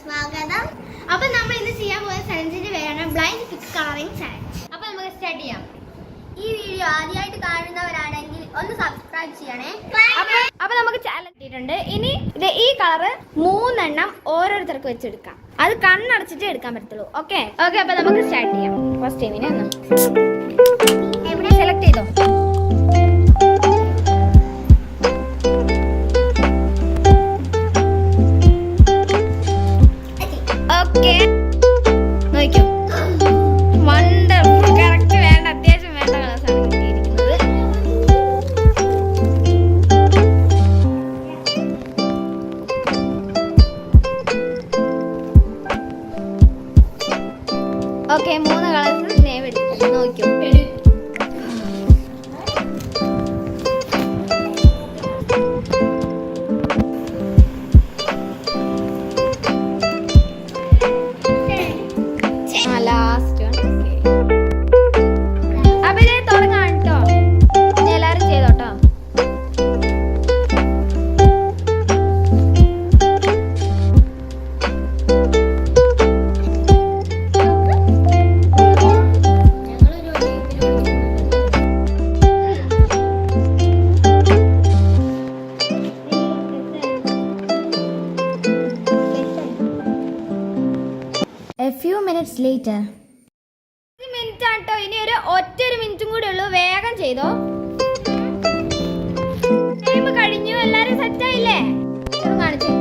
സ്വാഗതം. അപ്പോൾ നമ്മൾ ഇന്ന് ചെയ്യാൻ പോകുന്ന ചലഞ്ചിന്റെ പേരാണ് ബ്ലൈൻഡ് പിക് കളറിംഗ് ചലഞ്ച്. അപ്പോൾ നമുക്ക് സ്റ്റാർട്ട് ചെയ്യാം. ഈ വീഡിയോ ആദ്യമായിട്ട് കാണുന്നവരാണെങ്കിൽ ഒന്ന് സബ്സ്ക്രൈബ് ചെയ്യണേ. അപ്പോൾ നമുക്ക് ചാലഞ്ച് ഇട്ടിട്ടുണ്ട്. ഇനി ഈ കളറ് 3 എണ്ണം ഓരോരുത്തർക്ക് വെച്ചെടുക്കാം. അത് കണ്ണടച്ചിട്ട് എടുക്കാൻ പറ്റത്തുള്ളൂ. ഓക്കെ അപ്പോൾ നമുക്ക് സ്റ്റാർട്ട് ചെയ്യാം. ഫസ്റ്റ് ടൈമിനെ ഒന്ന് എവിടെ സെലക്ട് ചെയ്തോ. നോക്കൂ, വണ്ടർഫുൾ. കറക്റ്റ് വേണ്ട, അത്യാവശ്യം വേണ്ട കളേഴ്സാണ് കിട്ടിയിരിക്കുന്നത്. ഓക്കെ, 3 കളേഴ്സ് നേവ് എടുത്തു. നോക്കൂ, ലാസ്റ്റ് അപ്പൊ ഇത് തുടങ്ങാൻ കേട്ടോ. എല്ലാരും ചെയ്തോട്ടോ. A few minutes later. Minute ആട്ടോ, ഇനി ഒറ്റൊരു മിനിറ്റും കൂടെ ഉള്ളൂ. വേഗം ചെയ്തോ. ടൈം കഴിഞ്ഞു. എല്ലാരും സെറ്റ് ആയില്ലേ? കാണിച്ചു.